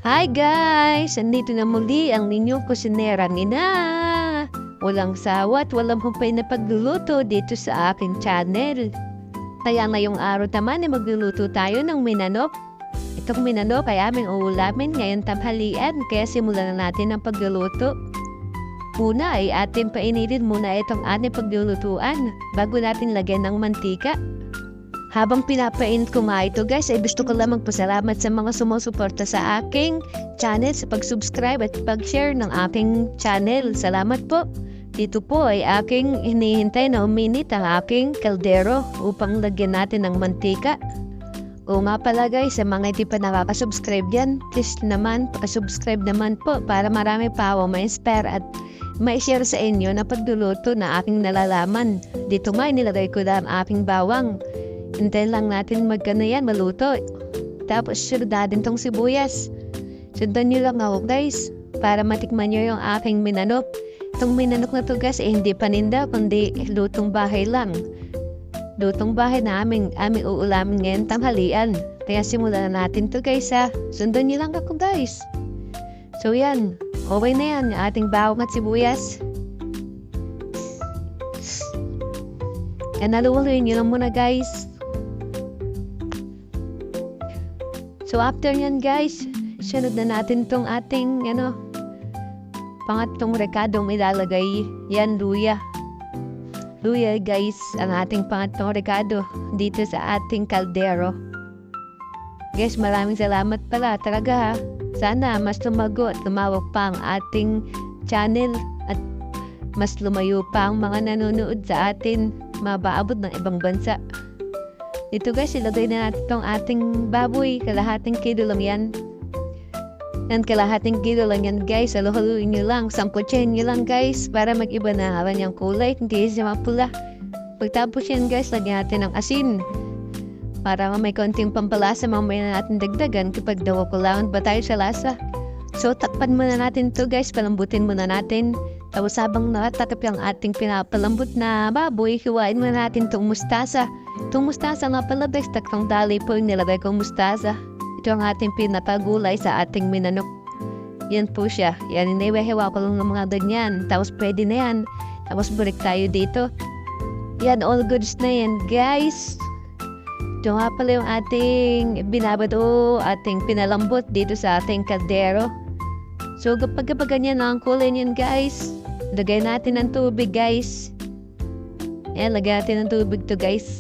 Hi guys! Andito na muli ang ninyong kusinerang ina. Walang sawa at walang humpay na pagluluto dito sa aking channel. Kaya ngayong araw naman ay magluluto tayo ng minanok. Itong minanok ay aming uulamin ngayong tanghalian kaya simulan na natin ang pagluluto. Una ay ating painitin muna itong ating paglulutuan bago natin lagyan ng mantika. Habang pinapainit ko nga ito guys, ay gusto ko lang magpasalamat sa mga sumusuporta sa aking channel sa pag-subscribe at pag-share ng aking channel. Salamat po. Dito po ay aking hinihintay na uminit ang aking kaldero upang lagyan natin ng mantika. O nga pala guys, sa mga hindi pa nakaka-subscribe dyan, please naman, pa-subscribe naman po para marami pa ako ma-inspire at ma-share sa inyo na pagluluto na aking nalalaman. Dito nga, nilagay ko na ang aking bawang. Hintayin lang natin yan, maluto. Tapos sundan tong sibuyas. Sundan nyo lang ako guys, para matikman nyo yung aking minanok. Itong minanok na to guys, hindi paninda, kundi lutong bahay lang. Lutong bahay na aming uulamin ngayon tanghalian. Kaya simulan na natin to guys ha. Sundan nyo lang ako guys. So yan, okay na yan, yung ating bawang at sibuyas. Yan, naluwaluin nyo lang muna guys. So after yan guys, sunod na natin tong ating pangatlong rekadong ilalagay. Yan, luya. Luya guys, ang ating pangatlong rekado dito sa ating kaldero. Guys, maraming salamat pala talaga ha. Sana mas lumago at lumawak pa ang ating channel at mas lumayo pa ang mga nanonood sa atin, mabaabot ng ibang bansa. Ito guys, ilagay na natin itong ating baboy. Kalahating kilo lang yan. Yan, kalahating kilo lang yan guys. Halo-haluin nyo lang. Sangkutsin nyo lang guys. Para mag-iba na ang kanyang kulay. Hindi siya mapula. Pagtapos yan guys, lagyan natin ng asin. Para may konting pampalasa, mamaya na natin dagdagan kapag daw kulangan ba tayo sa lasa. So takpan muna natin to guys. Palambutin muna natin. Tapos habang nakatakap yung ating pinapalambot na baboy, hiwain muna natin itong mustasa. Itong mustasa nga pala guys, tatlong dali po yung nilagay kong mustasa. Ito ang ating pinapagulay sa ating minanok. Yan po siya. Yan, iniwehewa ko lang ng mga ganyan. Tapos pwede na yan. Tapos balik tayo dito. Yan, all goods na yan guys. Ito nga pala yung ating binabato, ating pinalambot dito sa ating kaldero. So kapag ganyan na ang kulay niyan guys, lagay natin ng tubig guys. Ayan, lagay natin ng tubig to guys.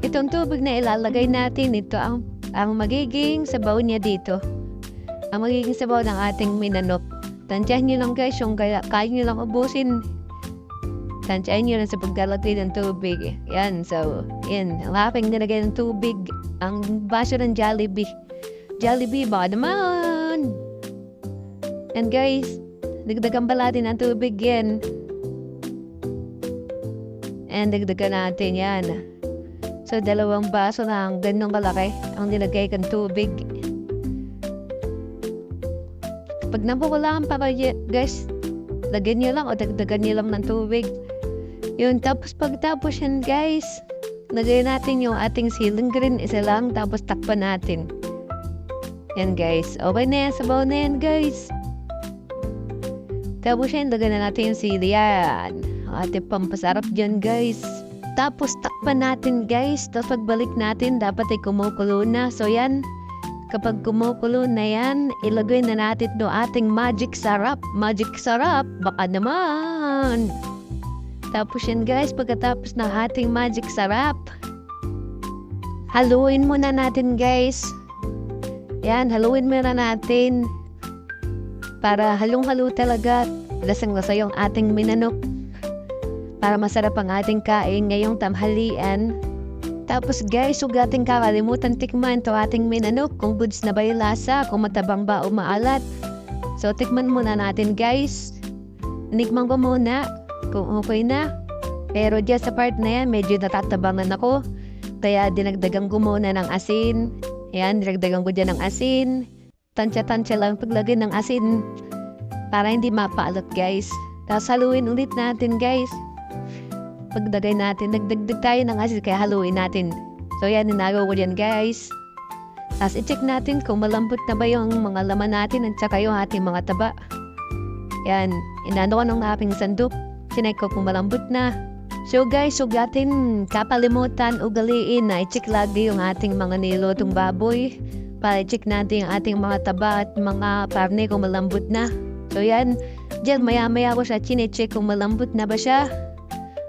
Itong tubig na ilalagay natin, ito ang magiging sabaw niya dito. Ang magiging sabaw ng ating minanok. Tansyahin nyo lang guys, yung kaya nyo lang ubusin. Tansyahin nyo lang sa paglalagay ng tubig. Yan, so, yan. Ang aking nilagay ng tubig, ang baso ng Jollibee. Jollibee, baka naman! And guys, dagdagan pala natin ang tubig yan. And dagdagan natin yan. So, 2 baso ng ganong kalaki ang nilagay kang tubig. Pag napukulangan pa guys, lagyan nyo lang o dagdagan nyo lang ng tubig. Yun, tapos pagtapos yan guys, lagay natin yung ating siling green, isa lang, tapos takpan natin. Yan guys, okay na yan, sabaw na yan guys. Tapos yan, lagyan na natin yung sili yan. Ating pampasarap dyan guys. Tapos takpan natin guys. Tapos pagbalik natin, dapat ay kumukulo na. So yan, kapag kumukulo na yan, ilagay na natin do ating magic sarap. Magic sarap, baka naman. Tapos yan guys, pagkatapos ng ating magic sarap, haluin muna natin guys. Yan, haluin muna natin. Para halong-halo talaga, lasang-lasa yung ating minanok. Para masarap ang ating kain ngayong tanghalian. Tapos guys, huwag natin kakalimutan tikman to ating minanok. Kung goods na ba yung lasa, kung matabang ba o maalat. So tikman muna natin guys. Nikman ko muna kung okay na. Pero dyan sa part na yan, medyo natatabangan ako. Kaya dinagdagan ko muna ng asin. Yan, dinagdagan ko dyan ng asin. Tansya-tansya lang paglagay ng asin para hindi mapaalot guys. Tapos haluin ulit natin guys. Pagdagay natin, nagdagdag tayo ng asin kaya haluin natin. So yan, ninagaw ko dyan guys. Tapos i-check natin kung malambot na ba yung mga laman natin at saka yung ating mga taba. Yan, inano ko ng aking sandok. Chinek ko kung malambot na. So guys, huwag natin kapalimutan ugaliin na i-check lagi yung ating mga nilutong baboy. Para i-check natin yung ating mga taba at mga karne kung malambot na. So yan, dyan maya-maya ko siya chinecheck kung malambot na ba siya.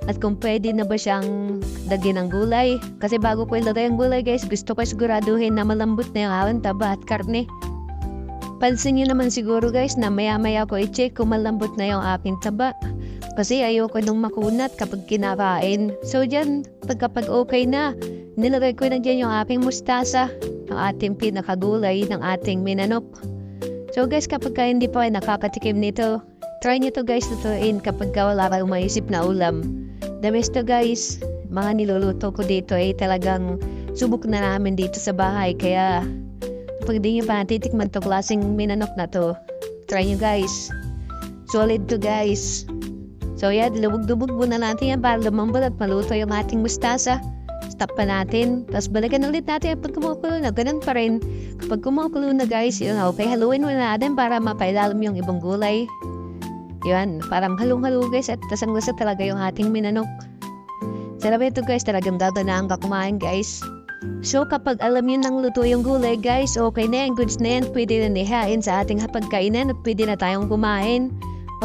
At kung pwede na ba siyang lagyan ng gulay. Kasi bago ko ilagay ang gulay guys, gusto ko siguraduhin na malambot na yung aking taba at karne. Pansin nyo naman siguro guys na maya-maya ko i-check kung malambot na yung aking taba. Kasi ayoko nung makunat kapag kinakain. So dyan, kapag okay na, nilagay ko na dyan yung aking mustasa, ang ating pinakagulay ng ating minanok. So guys, kapag hindi pa kayo nakakatikim nito, try nyo to guys lutuin kapag wala kayong maisip na ulam. The best to guys, mga niluluto ko dito ay talagang subok na namin dito sa bahay. Kaya pag di nyo pa natitikman to klaseng minanok na to, try nyo guys. Solid to guys. So yan, lubog-dubog muna natin yan para lumambot at maluto yung ating mustasa. Stop pa natin. Tapos balikan ulit natin pag kumukulo na. Ganun pa rin. Kapag kumukulo na guys, yun, okay, haluin muna natin para mapailalim yung ibang gulay. Yun, parang halong-halo guys at tasang-lasa talaga yung ating minanok. Sarap ito guys, talagang gaganaan ka kumain guys. So kapag alam nyo nang luto yung gulay guys, okay na yan, goods na yan, pwede na nihain sa ating hapagkainan at pwede na tayong kumain.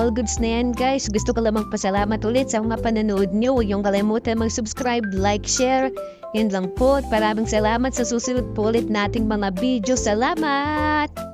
All goods na yan guys, gusto ko lamang pasalamat ulit sa mga pananood nyo. Huwag yung kalimutan mag-subscribe, like, share. Yun lang po at maraming salamat sa susunod po ulit nating mga video. Salamat!